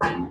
Hello?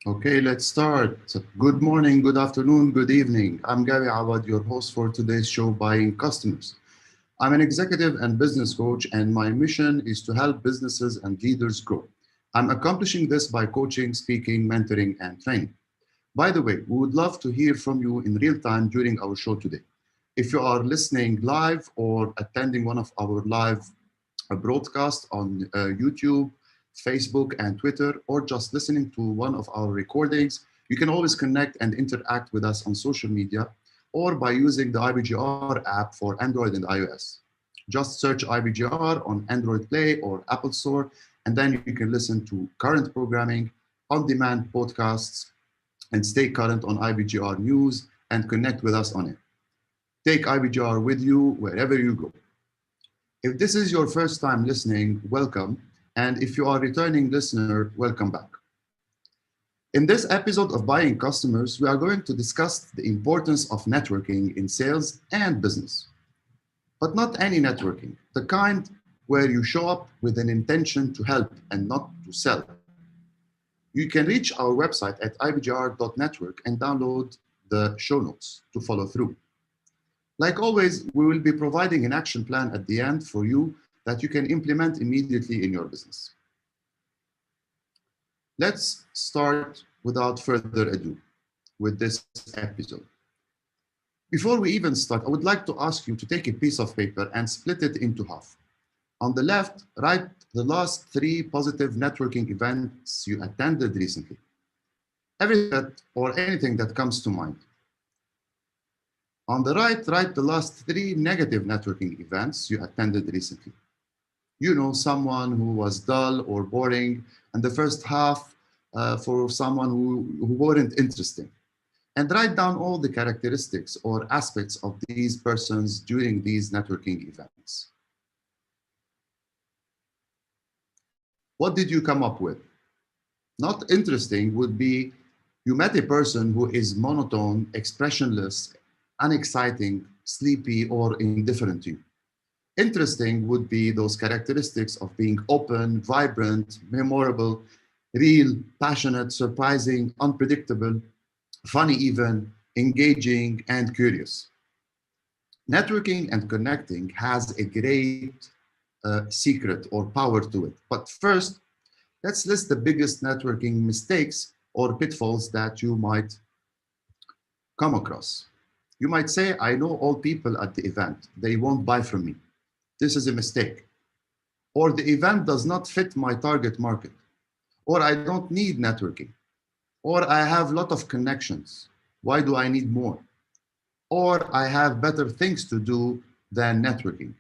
Okay, let's start. Good morning, good afternoon, good evening. I'm Gary Awad, your host for today's show, Buying Customers. I'm an executive and business coach, and my mission is to help businesses and leaders grow. I'm accomplishing this by coaching, speaking, mentoring, and training. By the way, we would love to hear from you in real time during our show today. If you are listening live or attending one of our live broadcasts on YouTube, Facebook, and Twitter, or just listening to one of our recordings, you can always connect and interact with us on social media or by using the IBGR app for Android and iOS. Just search IBGR on Android Play or Apple Store, and then you can listen to current programming, on demand podcasts, and stay current on IBGR news and connect with us on it. Take IBGR with you wherever you go. If this is your first time listening, welcome. And if you are a returning listener, welcome back. In this episode of Buying Customers, we are going to discuss the importance of networking in sales and business. But not any networking, the kind where you show up with an intention to help and not to sell. You can reach our website at ibgr.network and download the show notes to follow through. Like always, we will be providing an action plan at the end for you that you can implement immediately in your business. Let's start without further ado with this episode. Before we even start, I would like to ask you to take a piece of paper and split it into half. On the left, write the last 3 positive networking events you attended recently. Everything or anything that comes to mind. On the right, write the last 3 negative networking events you attended recently. You know, someone who was dull or boring, and the first half for someone who weren't interesting. And write down all the characteristics or aspects of these persons during these networking events. What did you come up with? Not interesting would be you met a person who is monotone, expressionless, unexciting, sleepy, or indifferent to you. Interesting would be those characteristics of being open, vibrant, memorable, real, passionate, surprising, unpredictable, funny even, engaging, and curious. Networking and connecting has a great secret or power to it. But first, let's list the biggest networking mistakes or pitfalls that you might come across. You might say, I know all people at the event. They won't buy from me. This is a mistake. Or the event does not fit my target market. Or I don't need networking. Or I have a lot of connections. Why do I need more? Or I have better things to do than networking.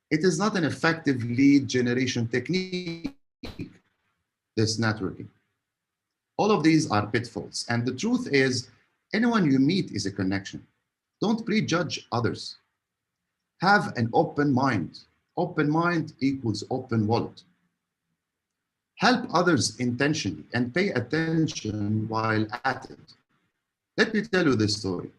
It is not an effective lead generation technique, this networking. All of these are pitfalls. And the truth is, anyone you meet is a connection. Don't prejudge others. Have an open mind. Open mind equals open wallet. Help others intentionally and pay attention while at it. Let me tell you this story.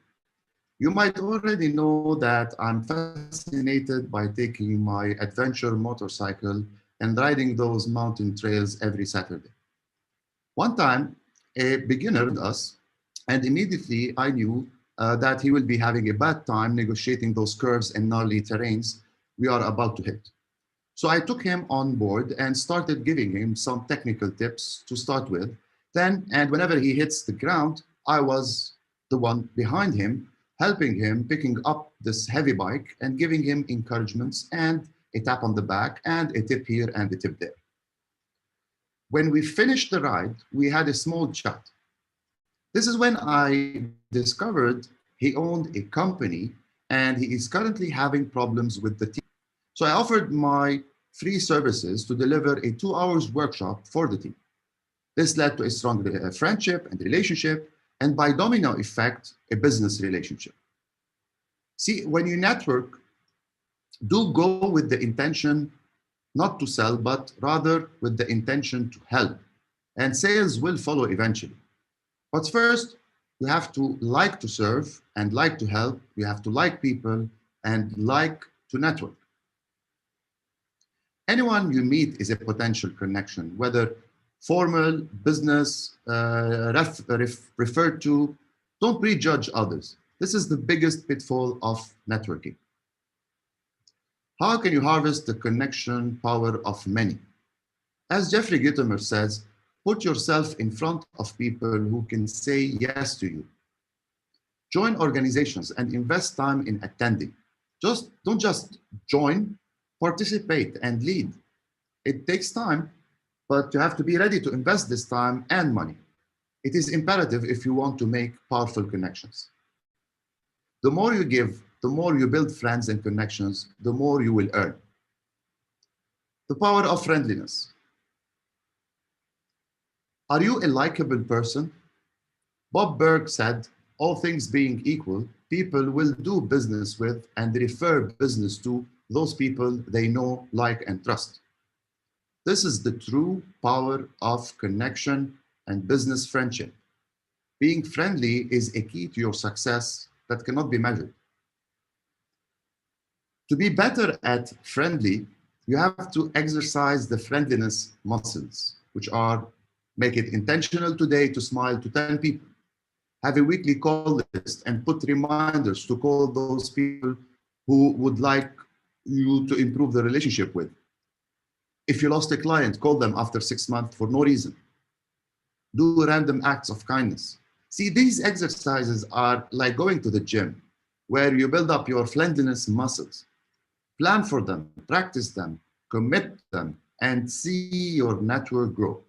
You might already know that I'm fascinated by taking my adventure motorcycle and riding those mountain trails every Saturday. One time, a beginner us, and immediately I knew that he will be having a bad time negotiating those curves and gnarly terrains we are about to hit. So I took him on board and started giving him some technical tips to start with. And whenever he hits the ground, I was the one behind him, helping him picking up this heavy bike and giving him encouragements and a tap on the back and a tip here and a tip there. When we finished the ride, we had a small chat. This is when I discovered he owned a company and he is currently having problems with the team. So I offered my free services to deliver a 2 hours workshop for the team. This led to a strong friendship and relationship, and by domino effect, a business relationship. See, when you network, do go with the intention not to sell, but rather with the intention to help. And sales will follow eventually. But first, you have to like to serve and like to help. You have to like people and like to network. Anyone you meet is a potential connection, whether formal, business, referred to. Don't prejudge others. This is the biggest pitfall of networking. How can you harvest the connection power of many? As Jeffrey Gitomer says, put yourself in front of people who can say yes to you. Join organizations and invest time in attending. Don't just join, participate and lead. It takes time, but you have to be ready to invest this time and money. It is imperative if you want to make powerful connections. The more you give, the more you build friends and connections, the more you will earn. The power of friendliness. Are you a likable person? Bob Burg said, all things being equal, people will do business with and refer business to those people they know, like, and trust. This is the true power of connection and business friendship. Being friendly is a key to your success that cannot be measured. To be better at friendly, you have to exercise the friendliness muscles, which are make it intentional today to smile to 10 people. Have a weekly call list and put reminders to call those people who would like you to improve the relationship with. If you lost a client, call them after 6 months for no reason. Do random acts of kindness. See, these exercises are like going to the gym, where you build up your friendliness muscles. Plan for them, practice them, commit them, and see your network grow.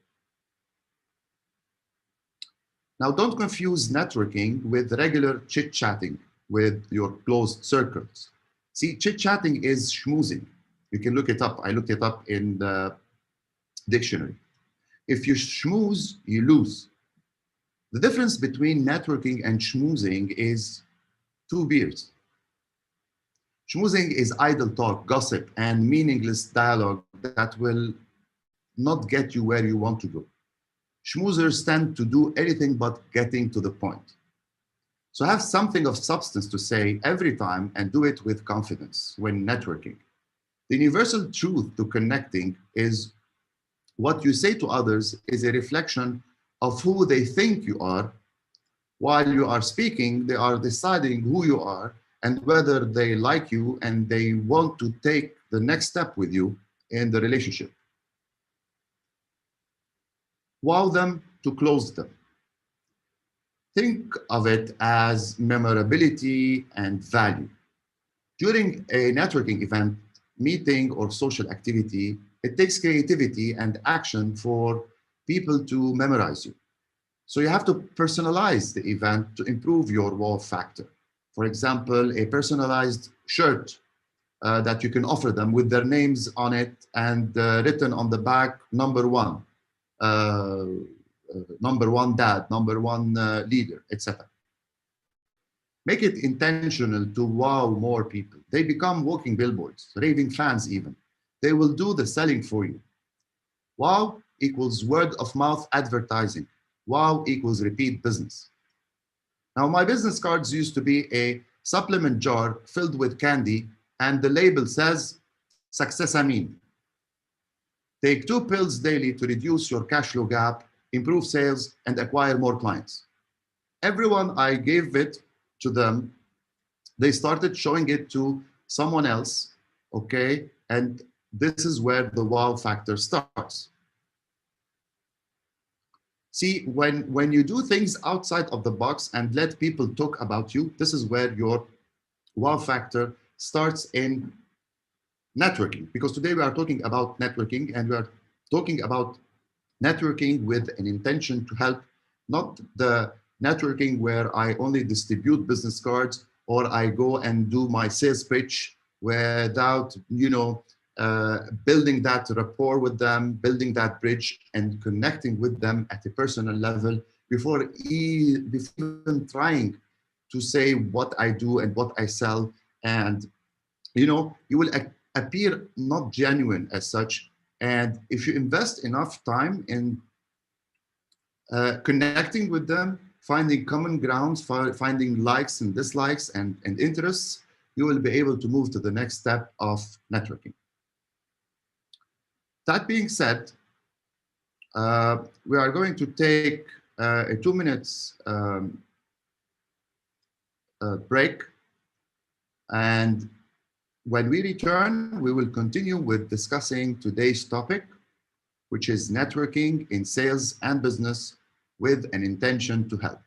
Now, don't confuse networking with regular chit-chatting with your closed circles. See, chit-chatting is schmoozing. You can look it up. I looked it up in the dictionary. If you schmooze, you lose. The difference between networking and schmoozing is 2 beers. Schmoozing is idle talk, gossip, and meaningless dialogue that will not get you where you want to go. Schmoozers tend to do anything but getting to the point. So have something of substance to say every time and do it with confidence when networking. The universal truth to connecting is what you say to others is a reflection of who they think you are. While you are speaking, they are deciding who you are and whether they like you and they want to take the next step with you in the relationship. Wow them to close them. Think of it as memorability and value. During a networking event, meeting, or social activity, it takes creativity and action for people to memorize you. So you have to personalize the event to improve your wow factor. For example, a personalized shirt that you can offer them with their names on it and written on the back, number one. Number one dad, number one leader, etc. Make it intentional to wow more people. They become walking billboards, raving fans even. They will do the selling for you. Wow equals word of mouth advertising. Wow equals repeat business. Now, my business cards used to be a supplement jar filled with candy, and the label says, Success Amin. Take 2 pills daily to reduce your cash flow gap, improve sales, and acquire more clients. Everyone I gave it to them, they started showing it to someone else, okay? And this is where the wow factor starts. See, when you do things outside of the box and let people talk about you, this is where your wow factor starts in networking. Because today we are talking about networking, and we are talking about networking with an intention to help, not the networking where I only distribute business cards or I go and do my sales pitch without, building that rapport with them, building that bridge and connecting with them at a personal level before even trying to say what I do and what I sell. And, you will appear not genuine as such. And if you invest enough time in connecting with them, finding common grounds, finding likes and dislikes and interests, you will be able to move to the next step of networking. That being said, We are going to take a 2 minutes break, and when we return, we will continue with discussing today's topic, which is networking in sales and business with an intention to help.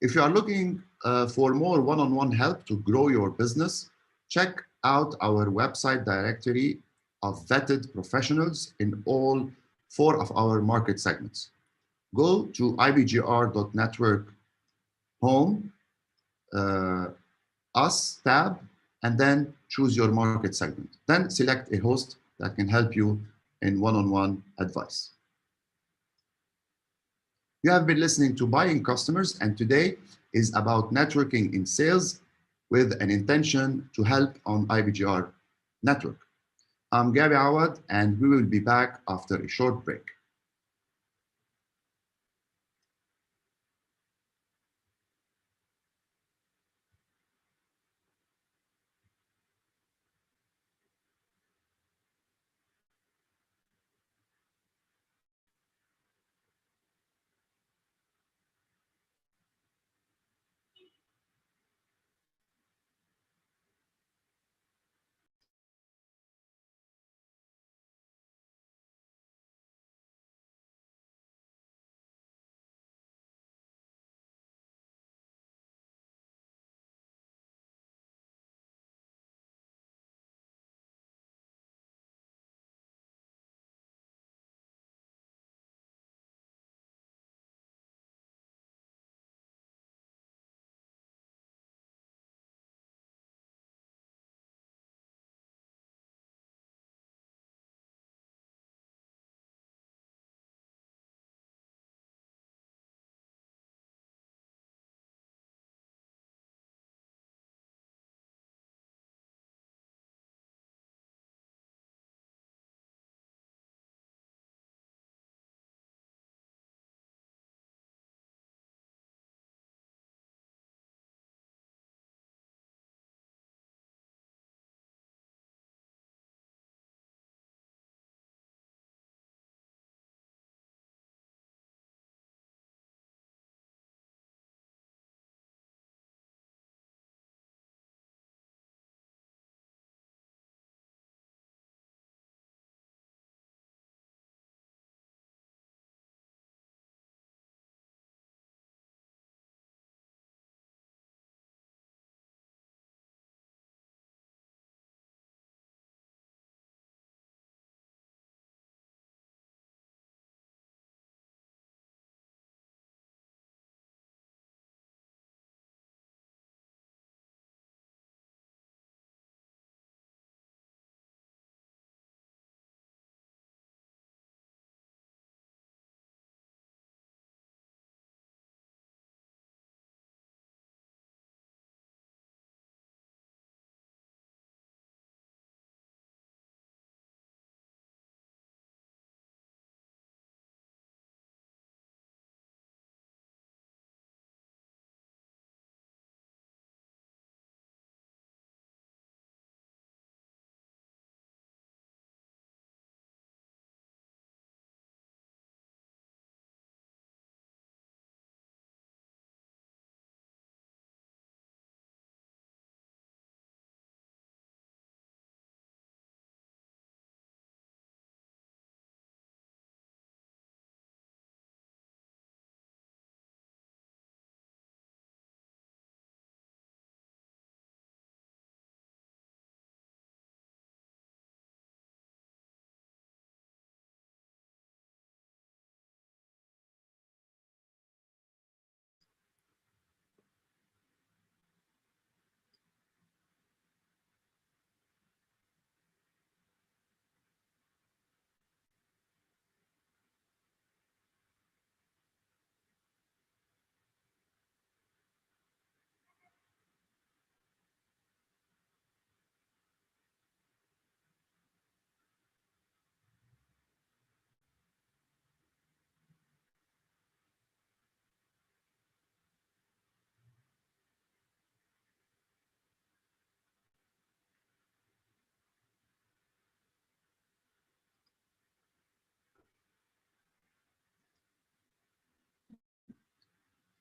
If you are looking for more one-on-one help to grow your business, check out our website directory of vetted professionals in all 4 of our market segments. Go to ibgr.network home, us tab, and then choose your market segment. Then select a host that can help you in one-on-one advice. You have been listening to Buying Customers, and today is about networking in sales with an intention to help on IBGR network. I'm Gabby Awad, and we will be back after a short break.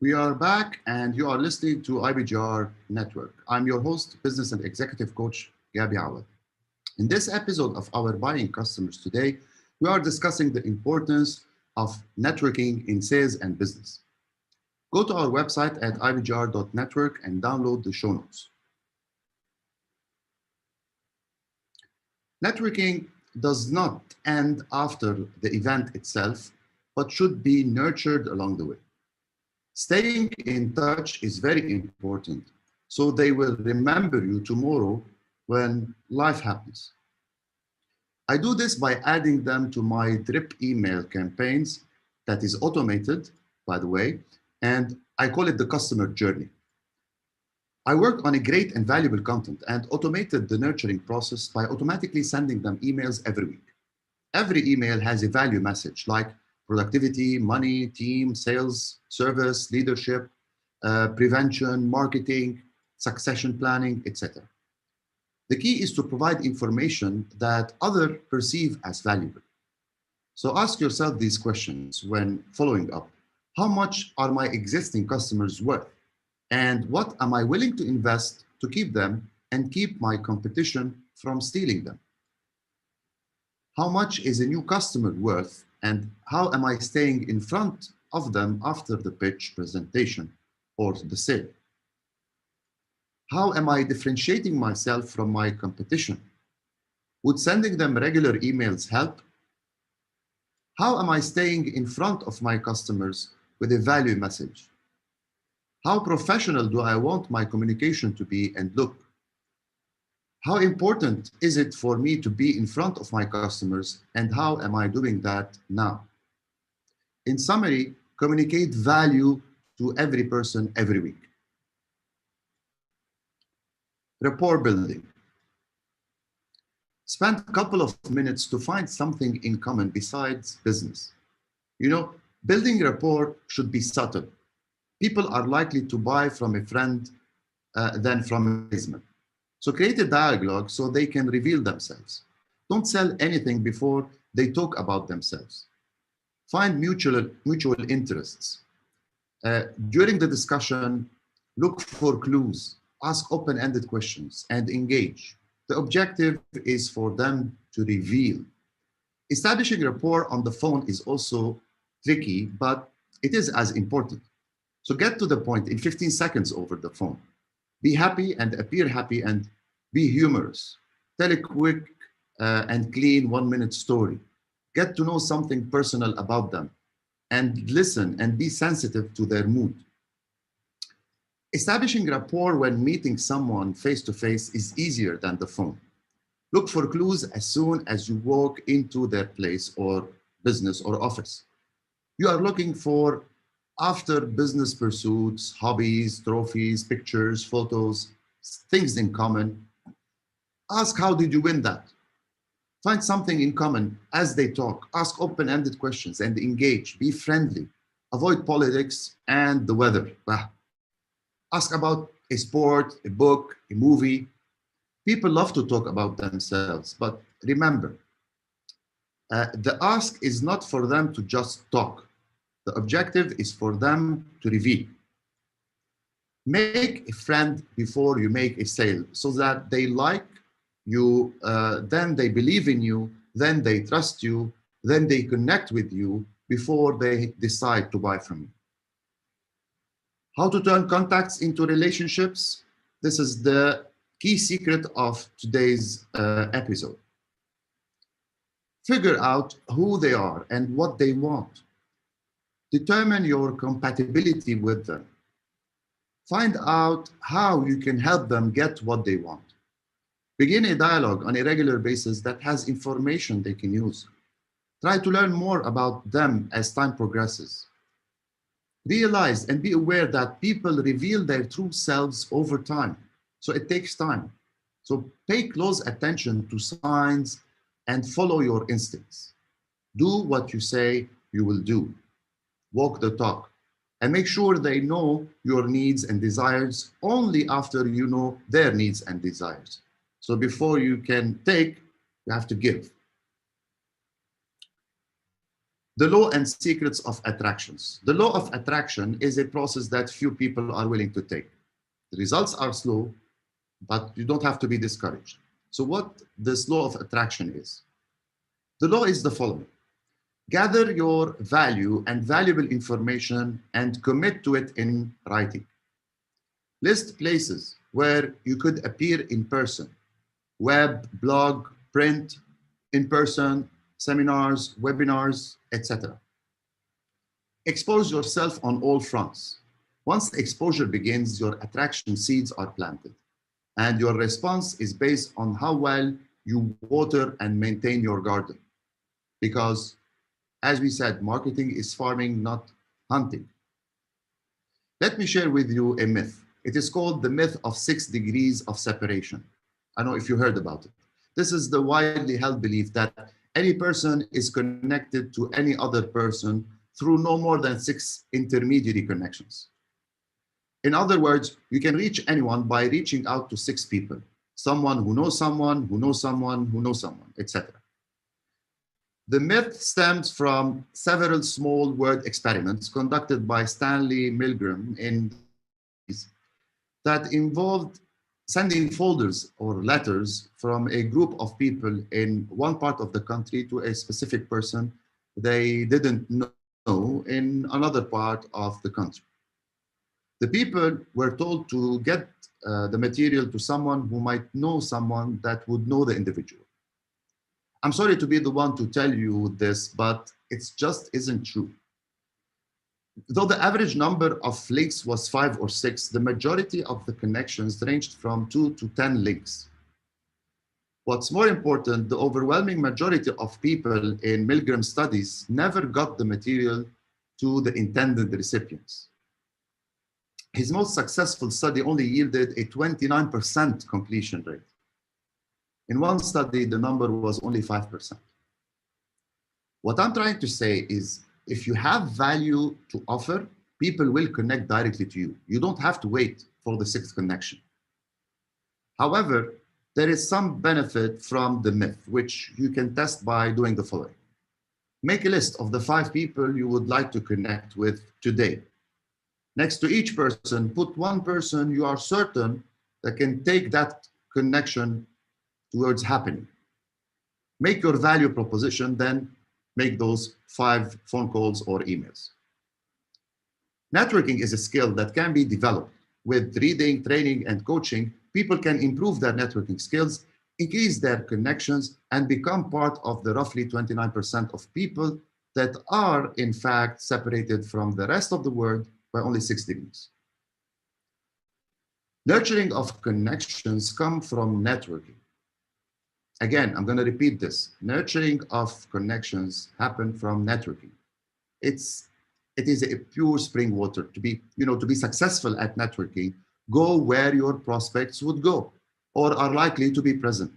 We are back, and you are listening to IBGR Network. I'm your host, business and executive coach, Gabi Awad. In this episode of our Buying Customers today, we are discussing the importance of networking in sales and business. Go to our website at ibgr.network and download the show notes. Networking does not end after the event itself, but should be nurtured along the way. Staying in touch is very important, so they will remember you tomorrow when life happens. I do this by adding them to my drip email campaigns that is automated, by the way, and I call it the customer journey. I worked on a great and valuable content and automated the nurturing process by automatically sending them emails every week. Every email has a value message like productivity, money, team, sales, service, leadership, prevention, marketing, succession planning, etc. The key is to provide information that others perceive as valuable. So ask yourself these questions when following up. How much are my existing customers worth? And what am I willing to invest to keep them and keep my competition from stealing them? How much is a new customer worth, and how am I staying in front of them after the pitch, presentation, or the sale? How am I differentiating myself from my competition? Would sending them regular emails help? How am I staying in front of my customers with a value message? How professional do I want my communication to be and look? How important is it for me to be in front of my customers, and how am I doing that now? In summary, communicate value to every person every week. Rapport building. Spend a couple of minutes to find something in common besides business. Building rapport should be subtle. People are likely to buy from a friend than from a salesman. So create a dialogue so they can reveal themselves. Don't sell anything before they talk about themselves. Find mutual interests. During the discussion, look for clues, ask open-ended questions, and engage. The objective is for them to reveal. Establishing rapport on the phone is also tricky, but it is as important. So get to the point in 15 seconds over the phone. Be happy and appear happy and be humorous. Tell a quick and clean 1-minute story. Get to know something personal about them and listen and be sensitive to their mood. Establishing rapport when meeting someone face-to-face is easier than the phone. Look for clues as soon as you walk into their place or business or office. You are looking for after business pursuits, hobbies, trophies, pictures, photos, things in common. Ask, how did you win that? Find something in common as they talk. Ask open-ended questions and engage. Be friendly. Avoid politics and the weather. Ask about a sport, a book, a movie. People love to talk about themselves, but remember, the ask is not for them to just talk. The objective is for them to reveal. Make a friend before you make a sale so that they like you, then they believe in you, then they trust you, then they connect with you before they decide to buy from you. How to turn contacts into relationships? This is the key secret of today's episode. Figure out who they are and what they want. Determine your compatibility with them. Find out how you can help them get what they want. Begin a dialogue on a regular basis that has information they can use. Try to learn more about them as time progresses. Realize and be aware that people reveal their true selves over time. So it takes time. So pay close attention to signs and follow your instincts. Do what you say you will do. Walk the talk. And make sure they know your needs and desires only after you know their needs and desires. So before you can take, you have to give. The law and secrets of attractions. The law of attraction is a process that few people are willing to take. The results are slow, but you don't have to be discouraged. So what this law of attraction is? The law is the following. Gather your value and valuable information and commit to it in writing. List places where you could appear in person: web, blog, print, in person, seminars, webinars, etc. Expose yourself on all fronts. Once exposure begins, your attraction seeds are planted, and your response is based on how well you water and maintain your garden. Because, as we said, marketing is farming, not hunting. Let me share with you a myth. It is called the myth of 6 degrees of separation. I don't know if you heard about it. This is the widely held belief that any person is connected to any other person through no more than 6 intermediary connections. In other words, you can reach anyone by reaching out to 6 people: someone who knows someone, who knows someone, who knows someone, etc. The myth stems from several small word experiments conducted by Stanley Milgram in that involved sending folders or letters from a group of people in one part of the country to a specific person they didn't know in another part of the country. The people were told to get the material to someone who might know someone that would know the individual. I'm sorry to be the one to tell you this, but it just isn't true. Though the average number of links was 5 or 6, the majority of the connections ranged from 2 to 10 links. What's more important, the overwhelming majority of people in Milgram studies never got the material to the intended recipients. His most successful study only yielded a 29% completion rate. In one study, the number was only 5%. What I'm trying to say is, if you have value to offer, people will connect directly to you. You don't have to wait for the 6th connection. However, there is some benefit from the myth, which you can test by doing the following. Make a list of the 5 people you would like to connect with today. Next to each person, put one person you are certain that can take that connection towards happening. Make your value proposition, then make those 5 phone calls or emails. Networking is a skill that can be developed. With reading, training, and coaching, people can improve their networking skills, increase their connections, and become part of the roughly 29% of people that are, in fact, separated from the rest of the world by only 6 degrees. Nurturing of connections come from networking. Again, I'm going to repeat this. Nurturing of connections happen from networking. It is a pure spring water. To be successful at networking, go where your prospects would go or are likely to be present.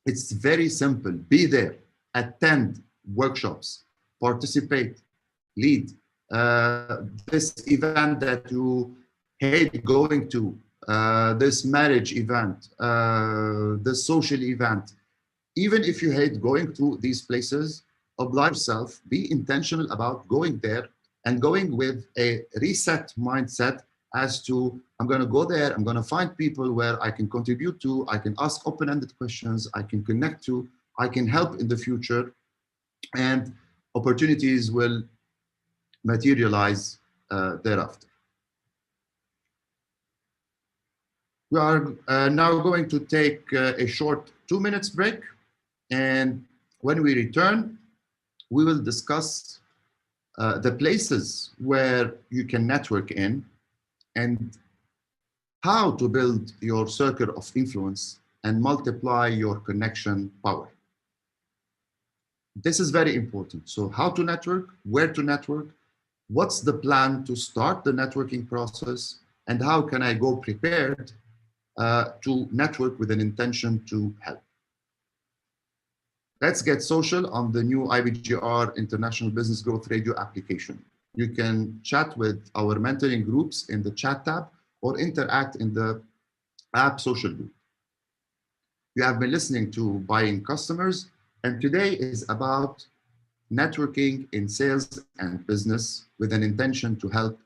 It's very simple. Be there, attend workshops, participate, lead. This event that you hate going to, this marriage event, this social event. Even if you hate going to these places, oblige yourself, be intentional about going there and going with a reset mindset as to, I'm going to go there, I'm going to find people where I can contribute to, I can ask open-ended questions, I can connect to, I can help in the future, and opportunities will materialize thereafter. We are now going to take a short 2 minutes break, and when we return, we will discuss the places where you can network in and how to build your circle of influence and multiply your connection power. This is very important. So how to network, where to network, what's the plan to start the networking process, and how can I go prepared to network with an intention to help. Let's get social on the new IBGR International Business Growth Radio application. You can chat with our mentoring groups in the chat tab or interact in the app social group. You have been listening to Buying Customers, and today is about networking in sales and business with an intention to help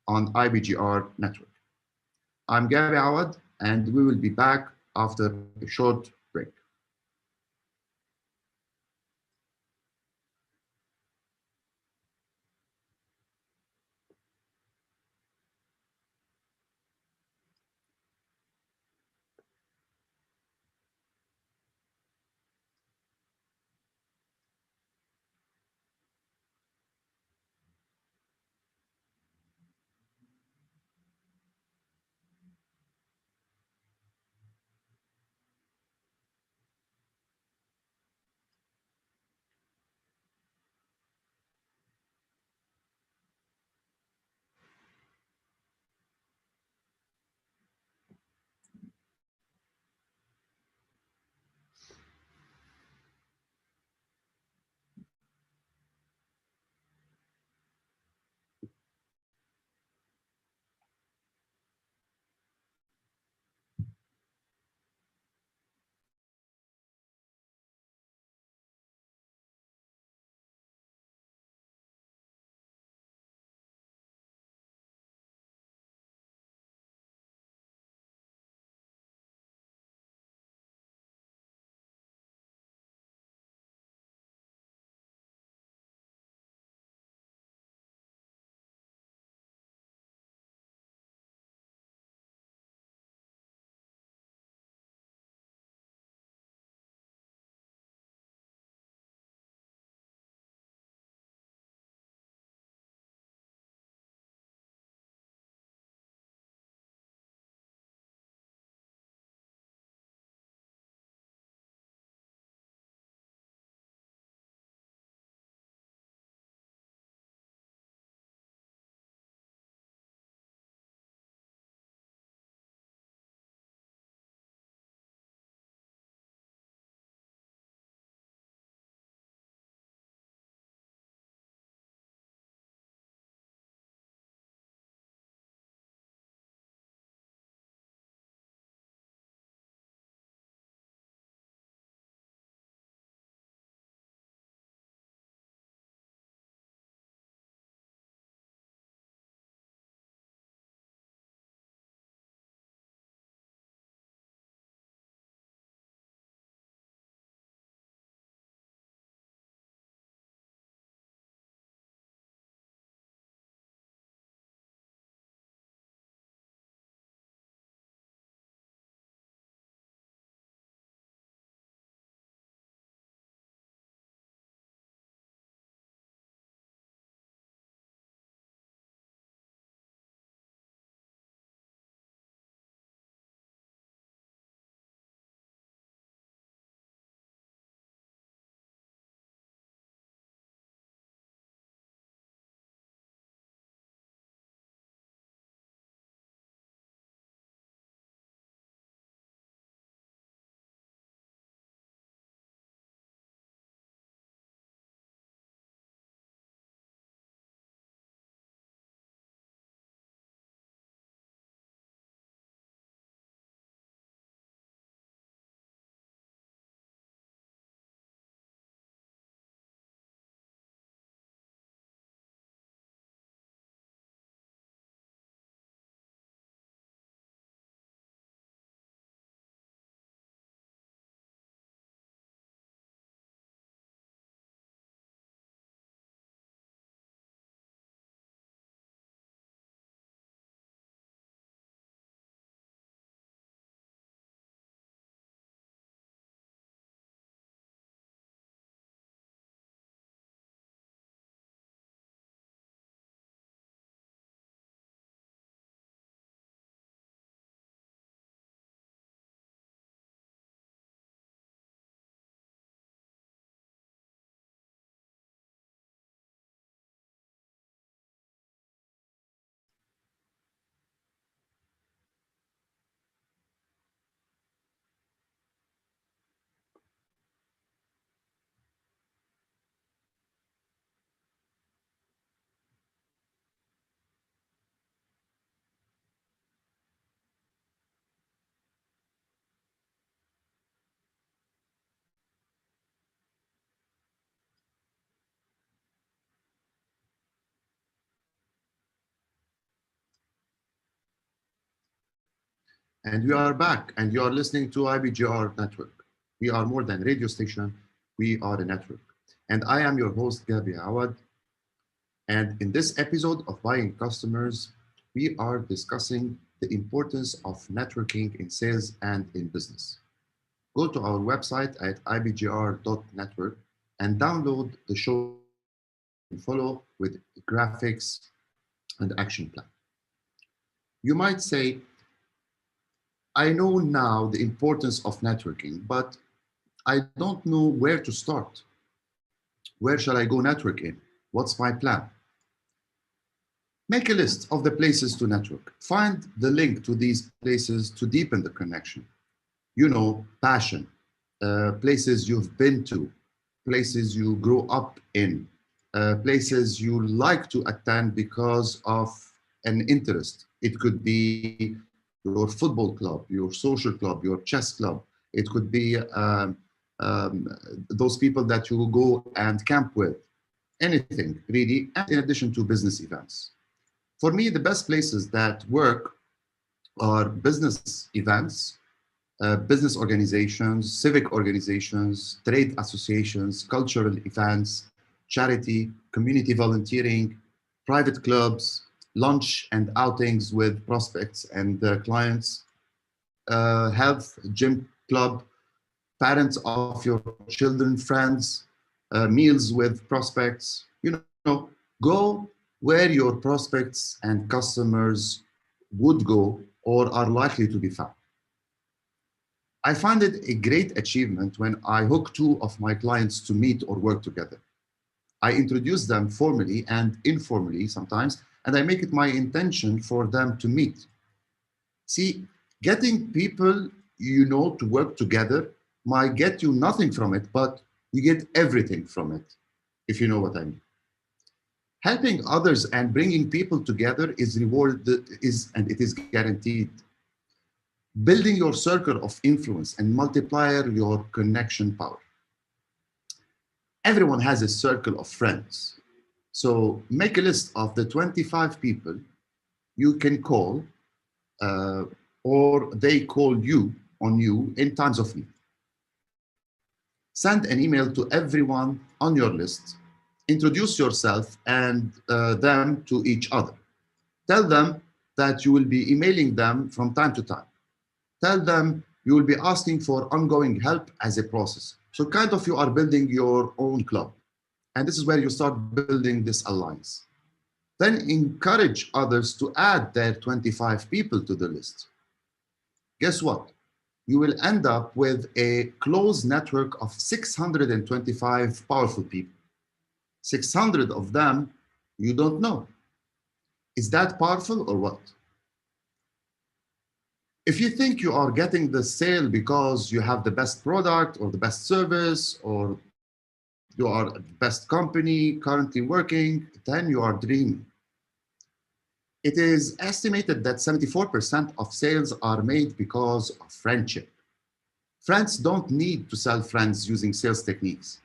on IBGR network. I'm Gary Awad, and we will be back after a short break. And we are back, and you are listening to IBGR Network. We are more than a radio station, we are a network. And I am your host, Gabi Awad. And in this episode of Buying Customers, we are discussing the importance of networking in sales and in business. Go to our website at ibgr.network and download the show and follow with graphics and action plan. You might say, I know now the importance of networking, but I don't know where to start. Where shall I go network in? What's my plan? Make a list of the places to network. Find the link to these places to deepen the connection. You know, passion, places you've been to, places you grew up in, places you like to attend because of an interest. It could be your football club, your social club, your chess club. It could be those people that you go and camp with, anything really, and in addition to business events. For me, the best places that work are business events, business organizations, civic organizations, trade associations, cultural events, charity, community volunteering, private clubs, lunch and outings with prospects and clients, health, gym club, parents of your children, friends, meals with prospects. You know, go where your prospects and customers would go or are likely to be found. I find it a great achievement when I hook two of my clients to meet or work together. I introduce them formally and informally sometimes, and I make it my intention for them to meet. See, getting people you know to work together might get you nothing from it, but you get everything from it, if you know what I mean. Helping others and bringing people together is rewarded, and it is guaranteed. Building your circle of influence and multiplier your connection power. Everyone has a circle of friends. So make a list of the 25 people you can call or they call you on you in times of need. Send an email to everyone on your list. Introduce yourself and them to each other. Tell them that you will be emailing them from time to time. Tell them you will be asking for ongoing help as a process. So kind of you are building your own club. And this is where you start building this alliance. Then encourage others to add their 25 people to the list. Guess what? You will end up with a closed network of 625 powerful people. 600 of them you don't know. Is that powerful or what? If you think you are getting the sale because you have the best product or the best service or you are the best company currently working, then you are dreaming. It is estimated that 74% of sales are made because of friendship. Friends don't need to sell friends using sales techniques.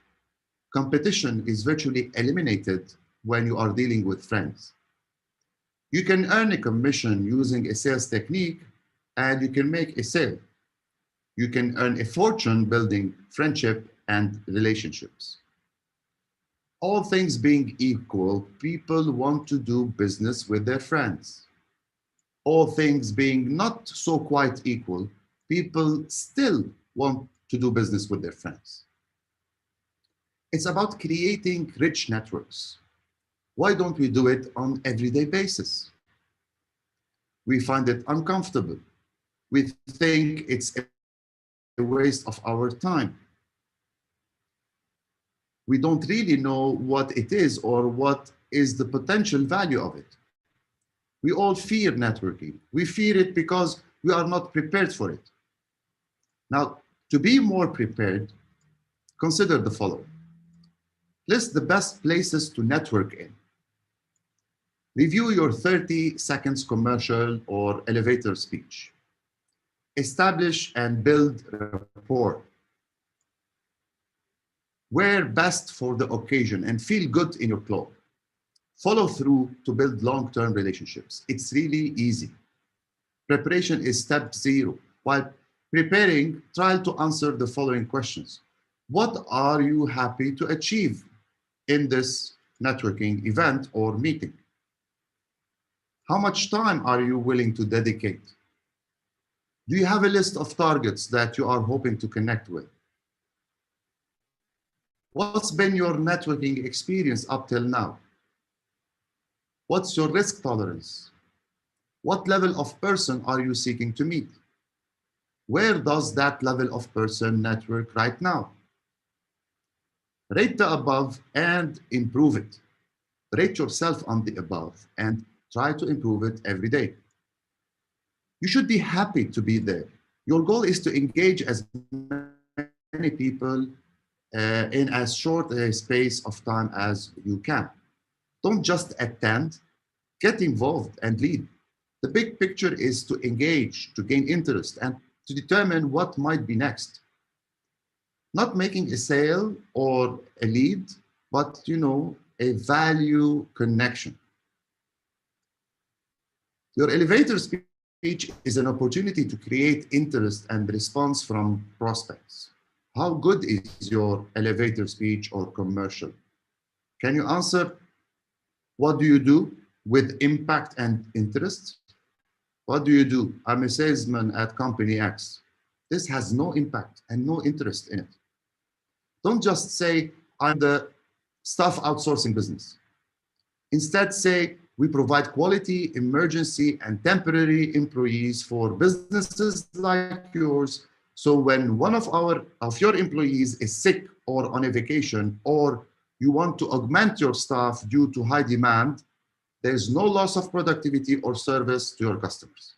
Competition is virtually eliminated when you are dealing with friends. You can earn a commission using a sales technique and you can make a sale. You can earn a fortune building friendship and relationships. All things being equal, people want to do business with their friends. All things being not so quite equal, people still want to do business with their friends. It's about creating rich networks. Why don't we do it on an everyday basis? We find it uncomfortable. We think it's a waste of our time. We don't really know what it is or what is the potential value of it. We all fear networking. We fear it because we are not prepared for it. Now, to be more prepared, consider the following. List the best places to network in. Review your 30 seconds commercial or elevator speech. Establish and build rapport. Wear best for the occasion and feel good in your clothes. Follow through to build long-term relationships. It's really easy. Preparation is step 0. While preparing, try to answer the following questions. What are you happy to achieve in this networking event or meeting? How much time are you willing to dedicate? Do you have a list of targets that you are hoping to connect with? What's been your networking experience up till now? What's your risk tolerance? What level of person are you seeking to meet? Where does that level of person network right now? Rate the above and improve it. Rate yourself on the above and try to improve it every day. You should be happy to be there. Your goal is to engage as many people in as short a space of time as you can. Don't just attend, get involved and lead. The big picture is to engage, to gain interest, and to determine what might be next. Not making a sale or a lead, but a value connection. Your elevator speech is an opportunity to create interest and response from prospects. How good is your elevator speech or commercial? Can you answer, what do you do with impact and interest? What do you do? I'm a salesman at company X. This has no impact and no interest in it. Don't just say, I'm the staff outsourcing business. Instead, say, we provide quality, emergency, and temporary employees for businesses like yours. So when one of your employees is sick or on a vacation, or you want to augment your staff due to high demand, there's no loss of productivity or service to your customers.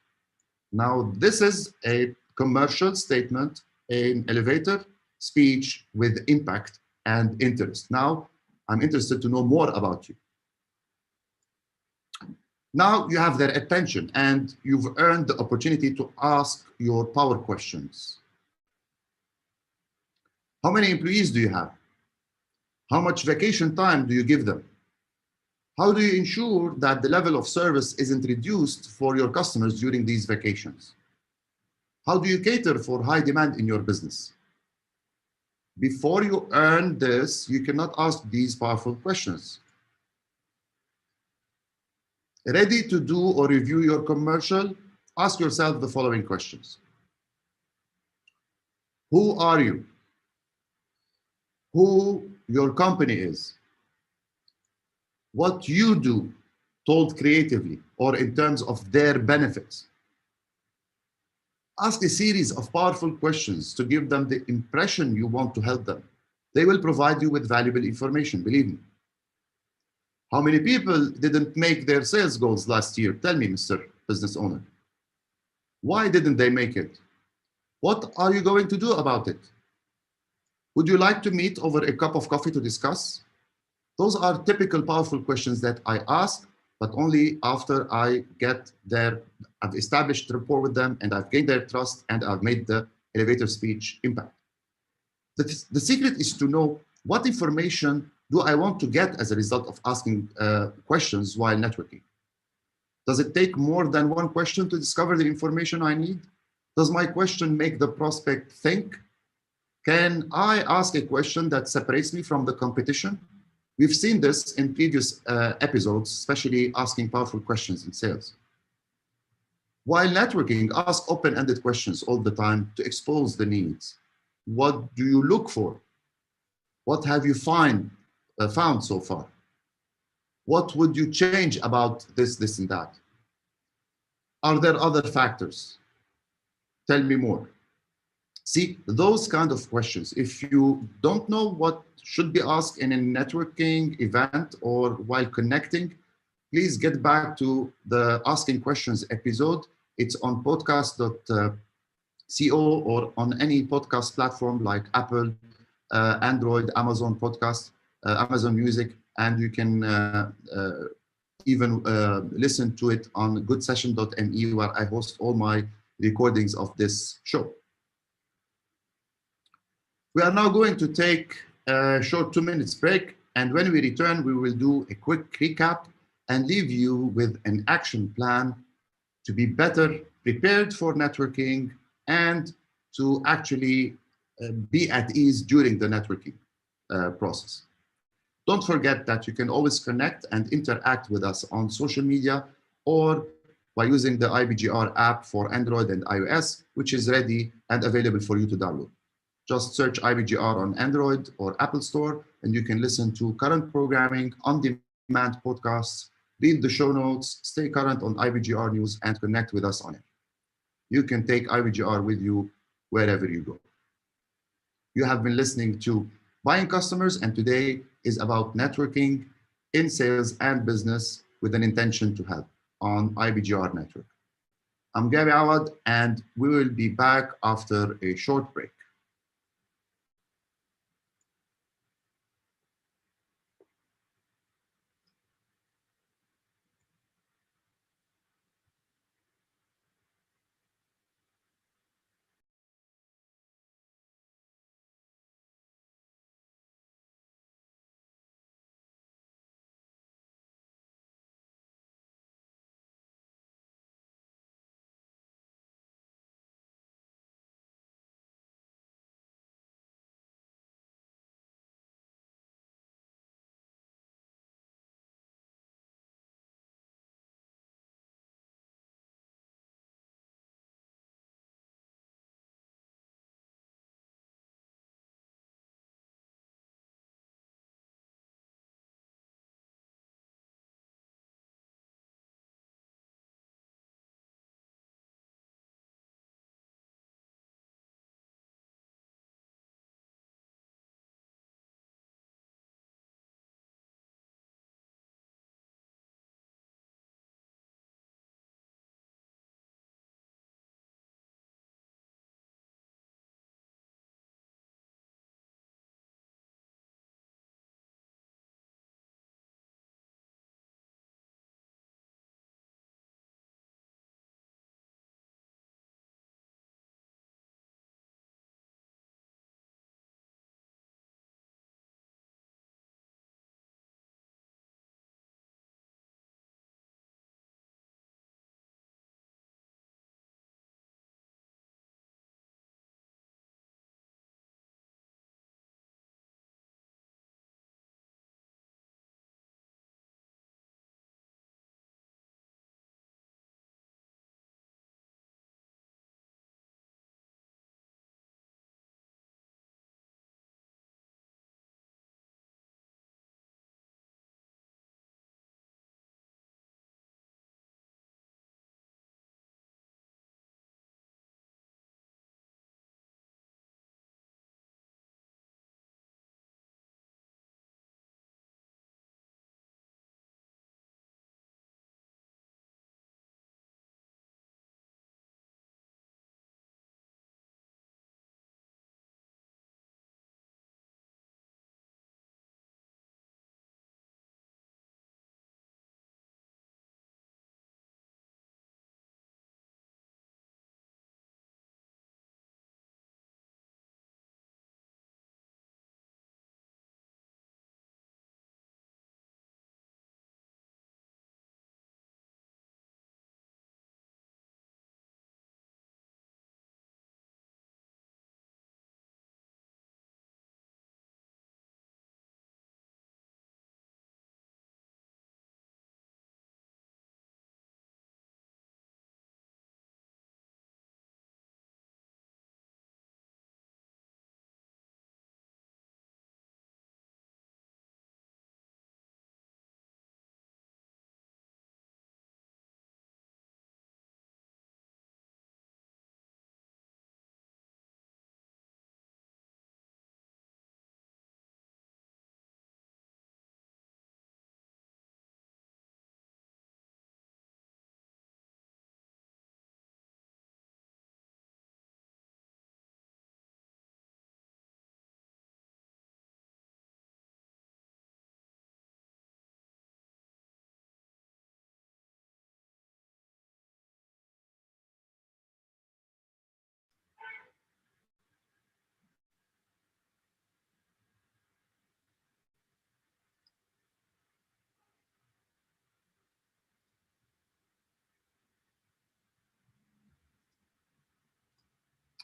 Now, this is a commercial statement, an elevator speech with impact and interest. Now, I'm interested to know more about you. Now you have their attention and you've earned the opportunity to ask your power questions. How many employees do you have? How much vacation time do you give them? How do you ensure that the level of service isn't reduced for your customers during these vacations? How do you cater for high demand in your business? Before you earn this, you cannot ask these powerful questions. Ready to do or review your commercial? Ask yourself the following questions. Who are you? Who your company is? What you do, told creatively or in terms of their benefits. Ask a series of powerful questions to give them the impression you want to help them. They will provide you with valuable information, believe me. How many people didn't make their sales goals last year? Tell me, Mr. Business Owner. Why didn't they make it? What are you going to do about it? Would you like to meet over a cup of coffee to discuss? Those are typical powerful questions that I ask, but only after I've established rapport with them and I've gained their trust and I've made the elevator speech impact. The secret is to know what information do I want to get as a result of asking questions while networking. Does it take more than one question to discover the information I need? Does my question make the prospect think? Can I ask a question that separates me from the competition? We've seen this in previous episodes, especially asking powerful questions in sales. While networking, ask open-ended questions all the time to expose the needs. What do you look for? What have you found so far? What would you change about this, and that? Are there other factors? Tell me more. See, those kind of questions. If you don't know what should be asked in a networking event or while connecting, please get back to the Asking Questions episode. It's on podcast.co or on any podcast platform like Apple, Android, Amazon Podcast, Amazon Music, and you can even listen to it on goodsession.me, where I host all my recordings of this show. We are now going to take a short 2 minutes break, and when we return, we will do a quick recap and leave you with an action plan to be better prepared for networking, and to actually be at ease during the networking process. Don't forget that you can always connect and interact with us on social media or by using the IBGR app for Android and iOS, which is ready and available for you to download. Just search IBGR on Android or Apple Store, and you can listen to current programming, on-demand podcasts, read the show notes, stay current on IBGR news, and connect with us on it. You can take IBGR with you wherever you go. You have been listening to Buying Customers, and today is about networking in sales and business with an intention to help on IBGR Network. I'm Gary Awad, and we will be back after a short break.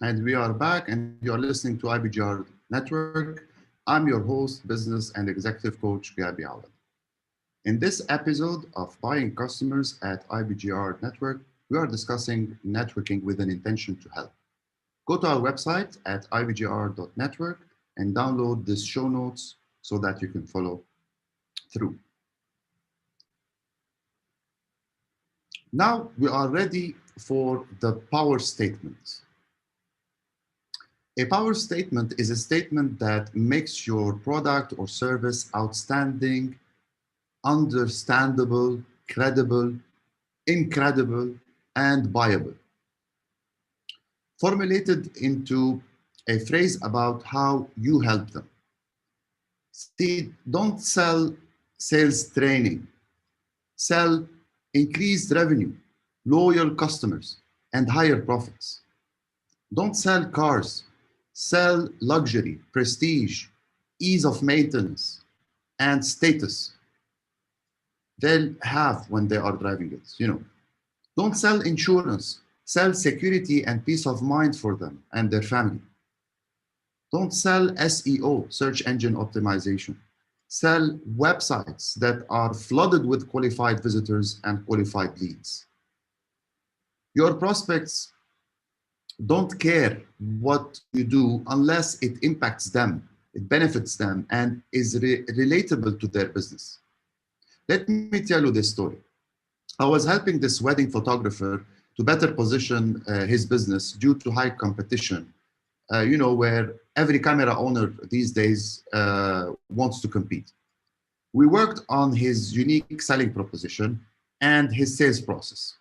And we are back, and you're listening to IBGR Network. I'm your host, business and executive coach, Gabi Awad. In this episode of Buying Customers at IBGR Network, we are discussing networking with an intention to help. Go to our website at ibgr.network and download this show notes so that you can follow through. Now we are ready for the power statement. A power statement is a statement that makes your product or service outstanding, understandable, credible, incredible, and buyable. Formulated into a phrase about how you help them. See, don't sell sales training. Sell increased revenue, loyal customers, and higher profits. Don't sell cars. Sell luxury, prestige, ease of maintenance, and status they'll have when they are driving it. Don't sell insurance. Sell security and peace of mind for them and their family. Don't sell SEO, search engine optimization. Sell websites that are flooded with qualified visitors and qualified leads. Your prospects don't care what you do unless it impacts them, it benefits them, and is relatable to their business. Let me tell you this story. I was helping this wedding photographer to better position his business due to high competition, where every camera owner these days wants to compete. We worked on his unique selling proposition and his sales process.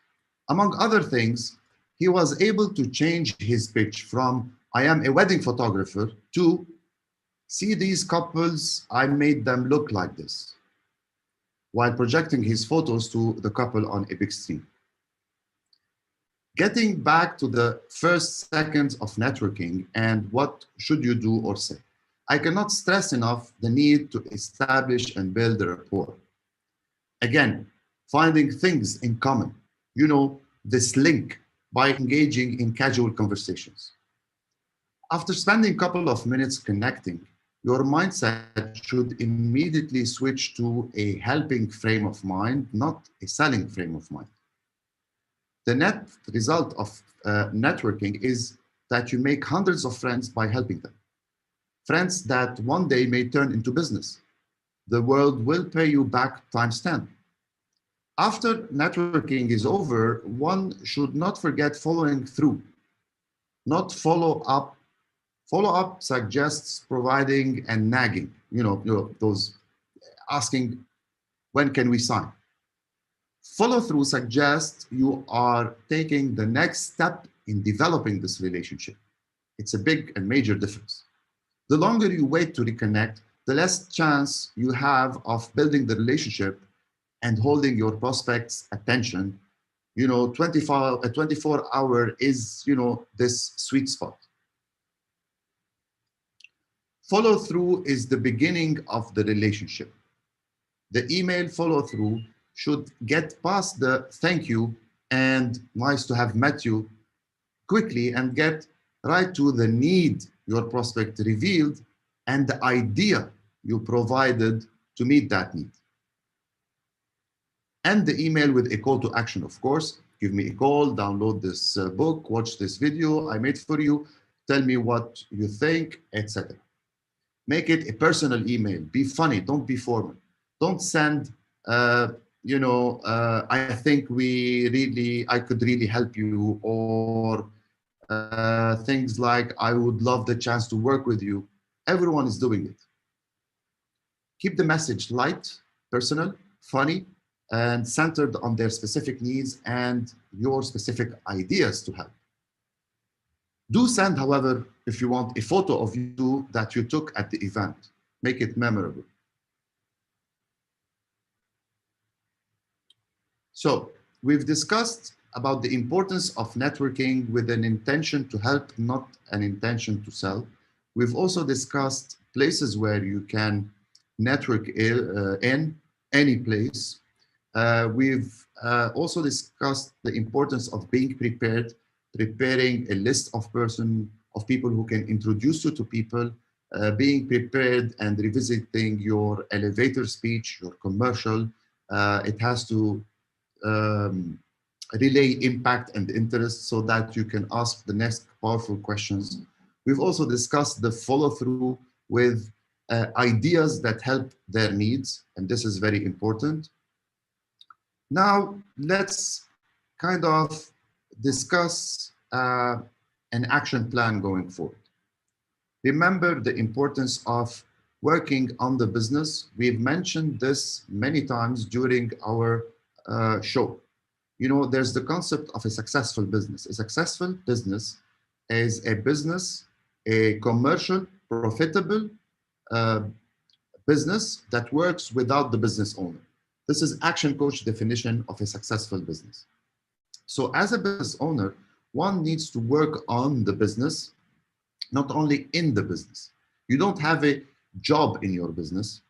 Among other things, he was able to change his pitch from "I am a wedding photographer" to "See these couples, I made them look like this," while projecting his photos to the couple on a big screen. Getting back to the first seconds of networking and what should you do or say, I cannot stress enough the need to establish and build a rapport. Again, finding things in common, this link by engaging in casual conversations. After spending a couple of minutes connecting, your mindset should immediately switch to a helping frame of mind, not a selling frame of mind. The net result of networking is that you make hundreds of friends by helping them. Friends that one day may turn into business. The world will pay you back times 10. After networking is over, one should not forget following through, not follow up. Follow up suggests providing and nagging, those asking, when can we sign? Follow through suggests you are taking the next step in developing this relationship. It's a big and major difference. The longer you wait to reconnect, the less chance you have of building the relationship and holding your prospects' attention. 24-hour is, this sweet spot. Follow through is the beginning of the relationship. The email follow through should get past the "thank you" and "nice to have met you" quickly and get right to the need your prospect revealed and the idea you provided to meet that need. End the email with a call to action, of course. Give me a call, download this book, watch this video I made for you, tell me what you think, etc. Make it a personal email. Be funny, don't be formal. Don't send, I think I could really help you, or things like, I would love the chance to work with you. Everyone is doing it. Keep the message light, personal, funny, and centered on their specific needs and your specific ideas to help. Do send, however, if you want, a photo of you that you took at the event. Make it memorable. So we've discussed about the importance of networking with an intention to help, not an intention to sell. We've also discussed places where you can network in any place. We've also discussed the importance of being prepared preparing a list of people who can introduce you to people, being prepared and revisiting your elevator speech, your commercial. It has to um, relay impact and interest so that you can ask the next powerful questions. We've also discussed the follow through with ideas that help their needs, and this is very important. Now, let's kind of discuss an action plan going forward. Remember the importance of working on the business. We've mentioned this many times during our show. You know, there's the concept of a successful business. A successful business is a business, a commercial, profitable uh, business that works without the business owner. This is Action Coach definition of a successful business. So as a business owner, one needs to work on the business, not only in the business. You don't have a job in your business.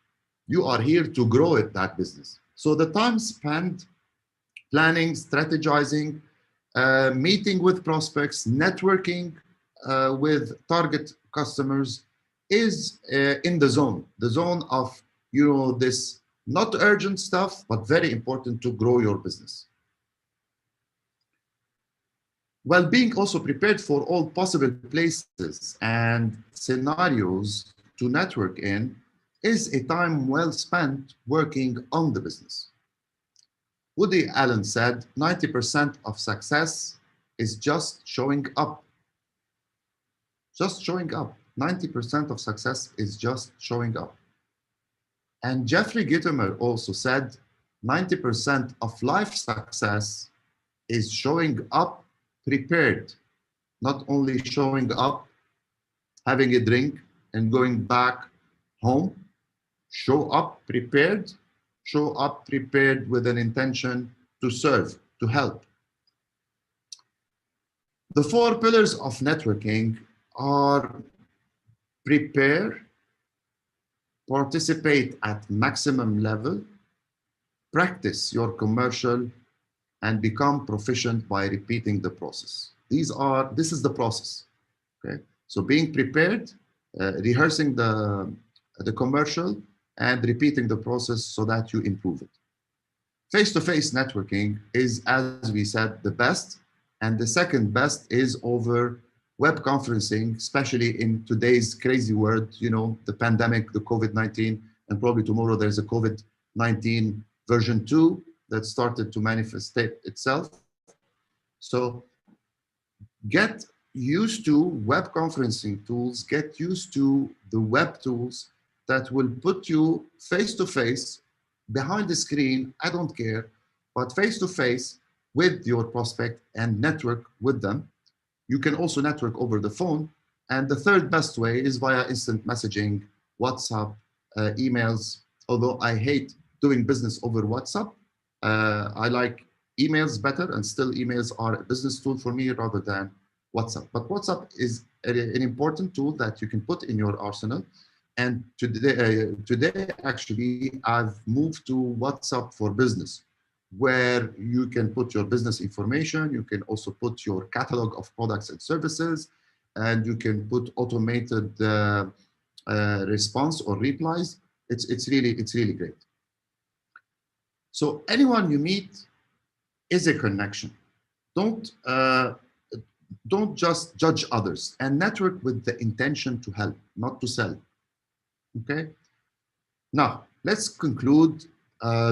You are here to grow that business. So the time spent planning, strategizing, meeting with prospects, networking with target customers is in the zone of, you know, this not urgent stuff, but very important to grow your business. While being also prepared for all possible places and scenarios to network in is a time well spent working on the business. Woody Allen said 90% of success is just showing up. Just showing up. 90% of success is just showing up. And Jeffrey Gitomer also said 90% of life success is showing up prepared, not only showing up, having a drink, and going back home. Show up prepared, show up prepared with an intention to serve, to help. The 4 pillars of networking are prepare, participate at maximum level, practice your commercial, and become proficient by repeating the process. This is the process, okay? So being prepared, rehearsing the commercial, and repeating the process so that you improve it. Face-to-face networking is, as we said, the best, and the second best is over web conferencing, especially in today's crazy world, you know, the pandemic, the COVID-19, and probably tomorrow there's a COVID-19 version 2 that started to manifest itself. So get used to web conferencing tools, get used to the web tools that will put you face to face, behind the screen, I don't care, but face to face with your prospect and network with them. You can also network over the phone. And the third best way is via instant messaging, WhatsApp, emails. Although I hate doing business over WhatsApp, I like emails better, and still emails are a business tool for me rather than WhatsApp. But WhatsApp is an important tool that you can put in your arsenal. And today actually, I've moved to WhatsApp for Business, where you can put your business information, you can also put your catalog of products and services, and you can put automated response or replies. It's really great. So anyone you meet is a connection. Don't just judge others, and network with the intention to help, not to sell. Okay. Now let's conclude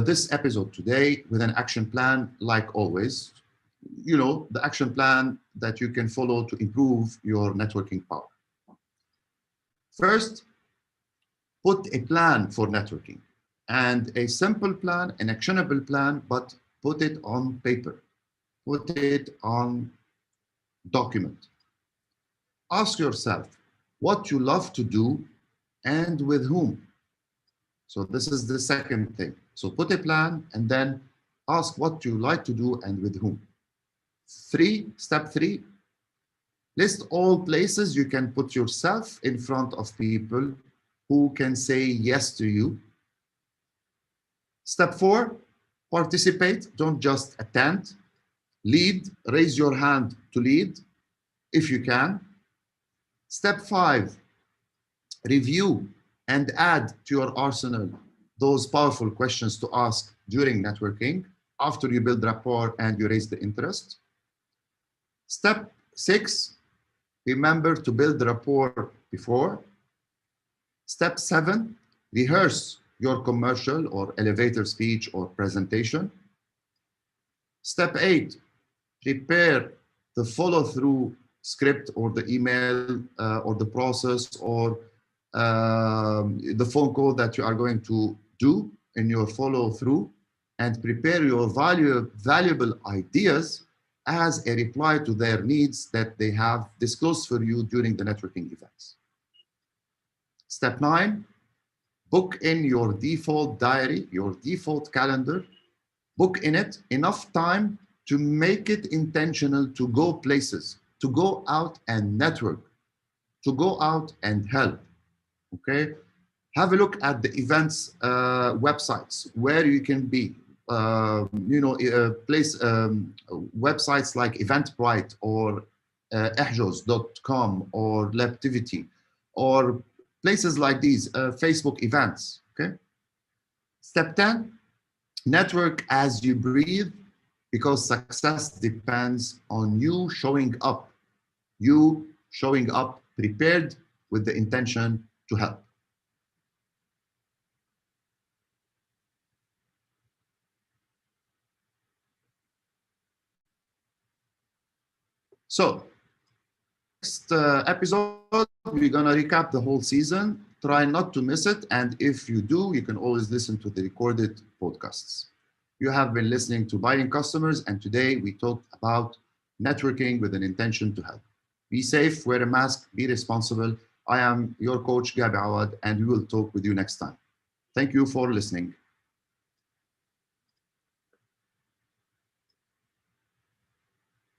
this episode today with an action plan, like always. You know, the action plan that you can follow to improve your networking power. First, put a plan for networking, and a simple plan, an actionable plan, but put it on paper, put it on document. Ask yourself what you love to do and with whom. So this is the second thing. So put a plan and then ask what you like to do and with whom. Step 3, list all places you can put yourself in front of people who can say yes to you. Step 4, participate, don't just attend. Lead, raise your hand to lead if you can. Step 5, review and add to your arsenal those powerful questions to ask during networking after you build rapport and you raise the interest. Step 6, remember to build rapport before. Step 7, rehearse your commercial or elevator speech or presentation. Step 8, prepare the follow-through script or the email or the process or the phone call that you are going to do in your follow-through, and prepare your valuable ideas as a reply to their needs that they have disclosed for you during the networking events. Step 9, book in your default diary, your default calendar. Book in it enough time to make it intentional to go places, to go out and network, to go out and help. Okay, have a look at the events websites where you can be. Websites like Eventbrite or Ehjos.com or Labtivity or places like these, Facebook events. Okay. Step 10, network as you breathe, because success depends on you showing up. You showing up prepared with the intention to help. So, next episode, we're gonna recap the whole season. Try not to miss it, and if you do, you can always listen to the recorded podcasts. You have been listening to Buying Customers, and today we talked about networking with an intention to help. Be safe, wear a mask, be responsible. I am your coach, Gabi Awad, and we will talk with you next time. Thank you for listening.